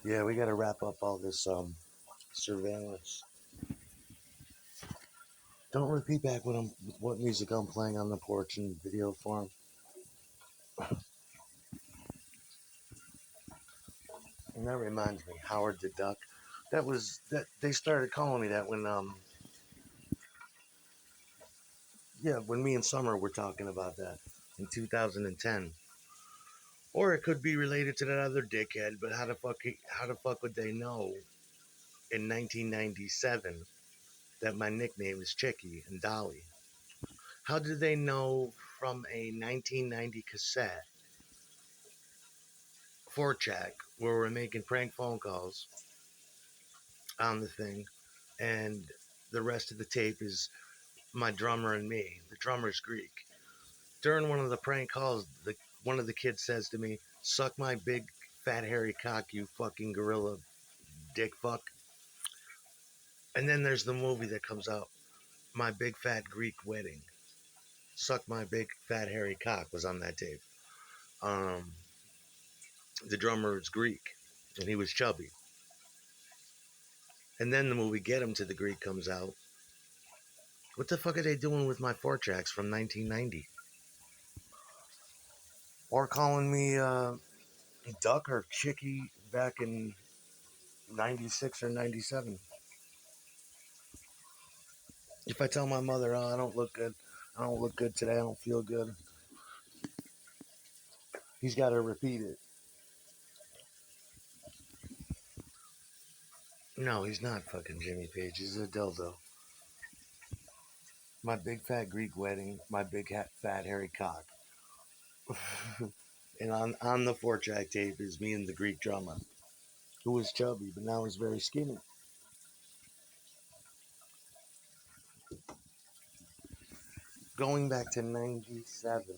Yeah, we gotta wrap up all this surveillance. Don't repeat back what music I'm playing on the porch in video form. And that reminds me, Howard the Duck. That they started calling me that when yeah, when me and Summer were talking about that in 2010. Or it could be related to that other dickhead, but how the fuck would they know in 1997 that my nickname is Chicky and Dolly? How did they know from a 1990 cassette, 4-track, where we're making prank phone calls on the thing, and the rest of the tape is my drummer and me? The drummer's Greek. During one of the prank calls, one of the kids says to me, "Suck my big fat hairy cock, you fucking gorilla dick fuck." And then there's the movie that comes out, My Big Fat Greek Wedding. Suck My Big Fat Hairy Cock was on that tape. Um, the drummer is Greek, and he was chubby. And then the movie Get Him to the Greek comes out. What the fuck are they doing with my 4-tracks from 1990? Or calling me Duck or Chicky back in 96 or 97. If I tell my mother, oh, I don't look good today, I don't feel good, he's got to repeat it. No, he's not fucking Jimmy Page. He's a dildo. My big fat Greek wedding, my big fat hairy cock. And on the 4-track tape is me and the Greek drummer, who was chubby, but now he's very skinny. Going back to 97.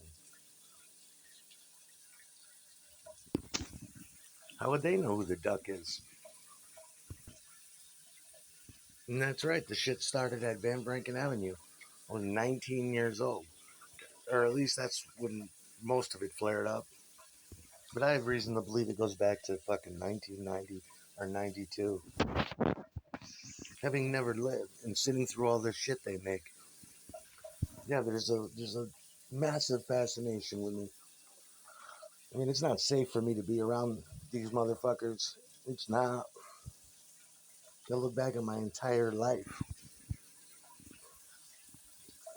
How would they know who the Duck is? And that's right, the shit started at Van Branken Avenue. I was 19 years old. Or at least that's when most of it flared up. But I have reason to believe it goes back to fucking 1990 or 92. Having never lived and sitting through all this shit they make. Yeah, there's a massive fascination with me. I mean, it's not safe for me to be around these motherfuckers. It's not. I look back at my entire life.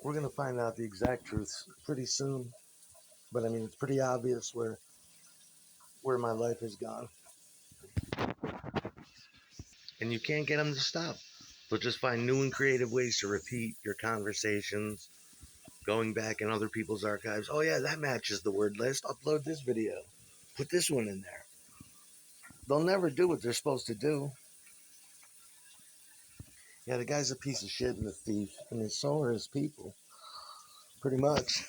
We're gonna find out the exact truth pretty soon. But I mean, it's pretty obvious where my life has gone. And you can't get them to stop. They'll just find new and creative ways to repeat your conversations, going back in other people's archives. Oh yeah, that matches the word list. Upload this video. Put this one in there. They'll never do what they're supposed to do. Yeah, the guy's a piece of shit and a thief, and so are his people. Pretty much.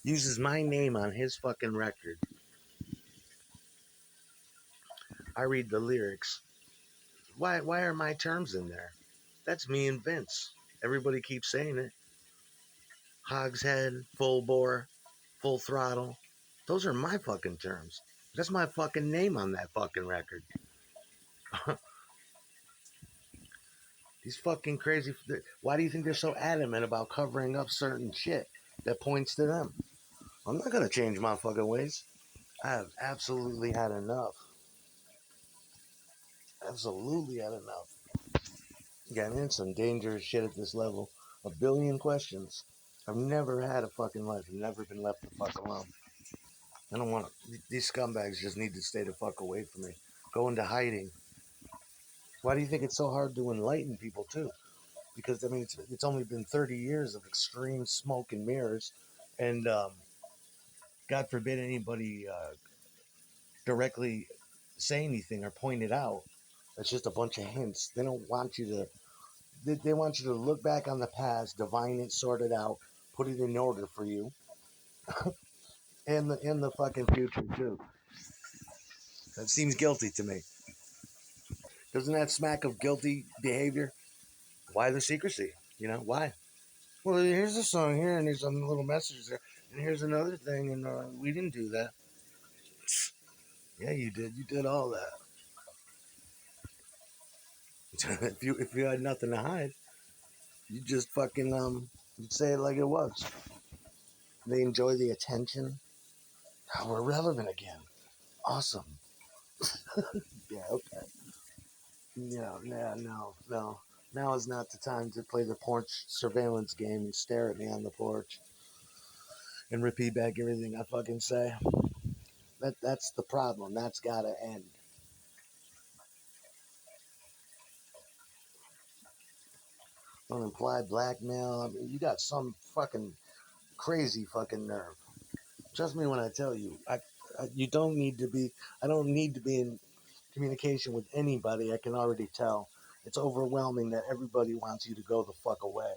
Uses my name on his fucking record. I read the lyrics. Why are my terms in there? That's me and Vince. Everybody keeps saying it. Hogshead, full bore, full throttle. Those are my fucking terms. That's my fucking name on that fucking record. These fucking crazy. Why do you think they're so adamant about covering up certain shit that points to them? I'm not gonna change my fucking ways. I have absolutely had enough. Absolutely had enough. Getting in some dangerous shit at this level. A billion questions. I've never had a fucking life. I've never been left the fuck alone. I don't want to. These scumbags just need to stay the fuck away from me. Go into hiding. Why do you think it's so hard to enlighten people too? Because I mean, it's only been 30 years of extreme smoke and mirrors, and God forbid anybody directly say anything or point it out. It's just a bunch of hints. They don't want you to. They want you to look back on the past, divine it, sort it out, put it in order for you, and the fucking future too. That seems guilty to me. Doesn't that smack of guilty behavior? Why the secrecy? You know why? Well, here's a song here, and there's some little messages there, and here's another thing, and we didn't do that. Yeah, you did. You did all that. if you had nothing to hide, you just fucking you'd say it like it was. They enjoy the attention. Oh, we're relevant again. Awesome. Yeah, okay. Yeah, yeah, no, no. Now is not the time to play the porch surveillance game and stare at me on the porch and repeat back everything I fucking say. That's the problem. That's gotta end. Don't imply blackmail. I mean, you got some fucking crazy fucking nerve. Trust me when I tell you. You don't need to be. I don't need to be in communication with anybody. I can already tell. It's overwhelming that everybody wants you to go the fuck away.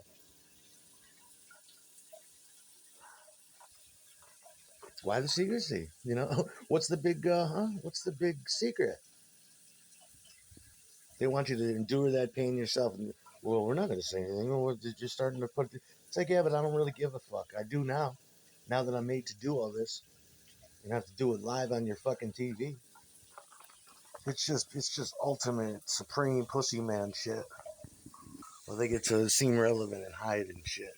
Why the secrecy? You know, what's the big, What's the big secret? They want you to endure that pain yourself. And, well, we're not going to say anything. Well, you're starting to put. It's like, yeah, but I don't really give a fuck. I do now. Now that I'm made to do all this, and have to do it live on your fucking TV. It's just ultimate supreme pussy man shit. Well, they get to seem relevant and hide and shit,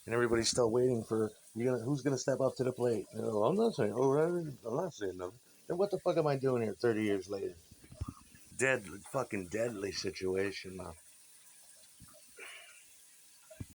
and everybody's still waiting for who's gonna step up to the plate. I'm not saying. Oh, I'm not saying nothing. Then what the fuck am I doing here 30 years later? Deadly, fucking deadly situation, man.